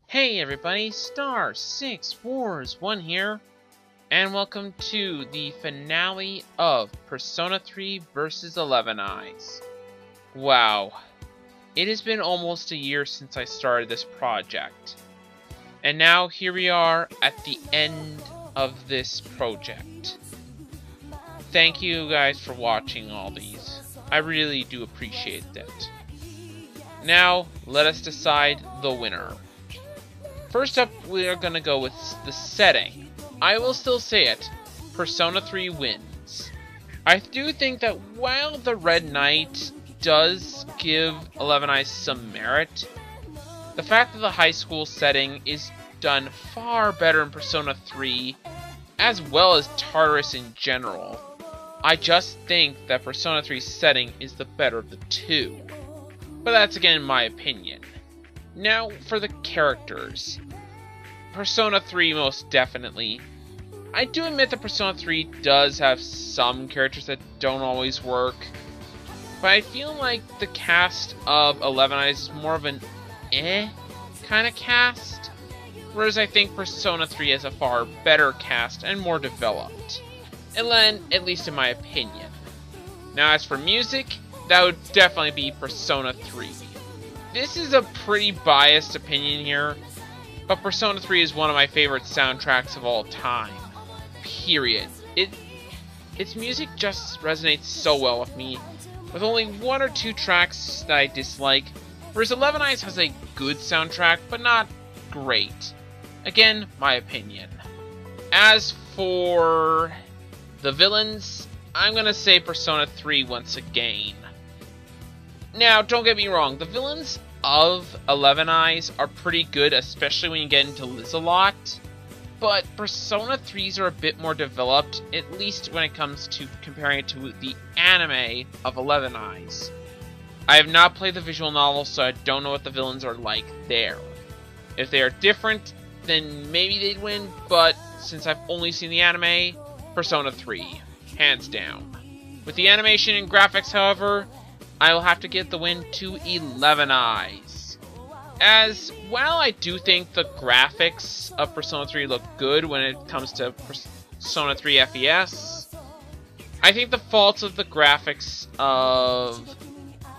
Hey everybody, Star6Wars1 here, and welcome to the finale of Persona 3 vs. 11 Eyes. Wow, it has been almost a year since I started this project, and now here we are at the end of this project. Thank you guys for watching all these, I really do appreciate that. Now, let us decide the winner. First up, we are going to go with the setting. I will still say it, Persona 3 wins. I do think that while the Red Knight does give 11 Eyes some merit, the fact that the high school setting is done far better in Persona 3, as well as Tartarus in general. I just think that Persona 3's setting is the better of the two. But that's again my opinion. Now, for the characters. Persona 3 most definitely. I do admit that Persona 3 does have some characters that don't always work. But I feel like the cast of 11 Eyes is more of an kind of cast. Whereas I think Persona 3 has a far better cast and more developed. At least in my opinion. Now as for music, that would definitely be Persona 3. This is a pretty biased opinion here, but Persona 3 is one of my favorite soundtracks of all time. Period. Its music just resonates so well with me, with only one or two tracks that I dislike, whereas 11 Eyes has a good soundtrack, but not great. Again, my opinion. As for the villains, I'm gonna say Persona 3 once again. Now, don't get me wrong, the villains of 11 Eyes are pretty good, especially when you get into Liz-a-Lot, but Persona 3's are a bit more developed, at least when it comes to comparing it to the anime of 11 Eyes. I have not played the visual novel, so I don't know what the villains are like there. If they are different, then maybe they'd win, but since I've only seen the anime, Persona 3, hands down. With the animation and graphics, however, I will have to give the win to 11 Eyes. As while I do think the graphics of Persona 3 look good when it comes to Persona 3 FES, I think the faults of the graphics of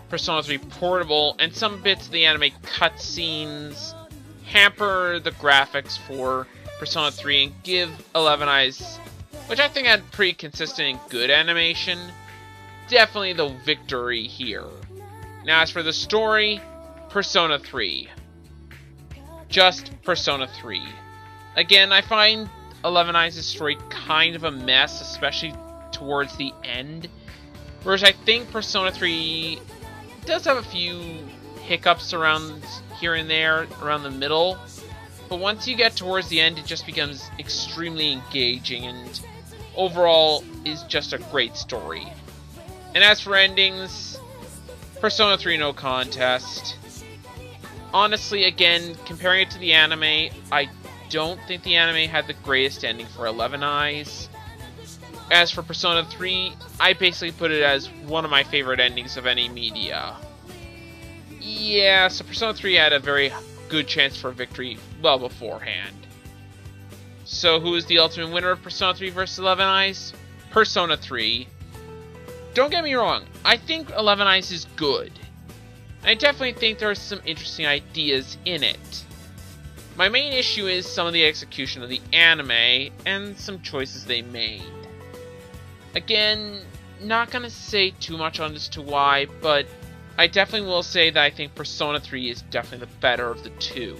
Persona 3 Portable and some bits of the anime cutscenes hamper the graphics for Persona 3 and give 11 Eyes, which I think had pretty consistent and good animation, definitely the victory here. Now as for the story, Persona 3. Just Persona 3. Again, I find 11 Eyes' story kind of a mess, especially towards the end. Whereas I think Persona 3 does have a few hiccups around here and there, around the middle. But once you get towards the end, it just becomes extremely engaging and overall is just a great story. And as for endings, Persona 3 no contest. Honestly, again, comparing it to the anime, I don't think the anime had the greatest ending for 11 Eyes. As for Persona 3, I basically put it as one of my favorite endings of any media. Yeah, so Persona 3 had a very good chance for victory well beforehand. So who is the ultimate winner of Persona 3 vs. 11 Eyes? Persona 3. Don't get me wrong, I think 11 Eyes is good. I definitely think there are some interesting ideas in it. My main issue is some of the execution of the anime and some choices they made. Again, not gonna say too much on as to why, but I definitely will say that I think Persona 3 is definitely the better of the two.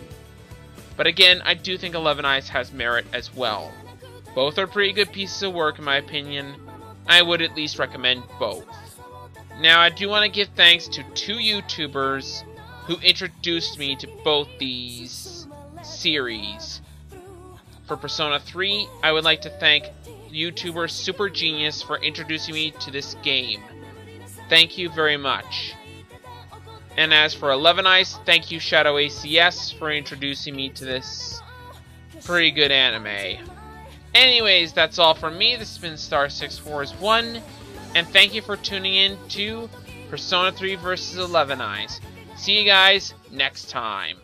But again, I do think 11 Eyes has merit as well. Both are pretty good pieces of work in my opinion. I would at least recommend both. Now, I do want to give thanks to two YouTubers who introduced me to both these series. For Persona 3, I would like to thank YouTuber Super Genius for introducing me to this game. Thank you very much. And as for 11 Eyes, thank you Shadow ACS for introducing me to this pretty good anime. Anyways, that's all from me. This has been Star6Wars1, and thank you for tuning in to Persona 3 vs. 11 Eyes. See you guys next time.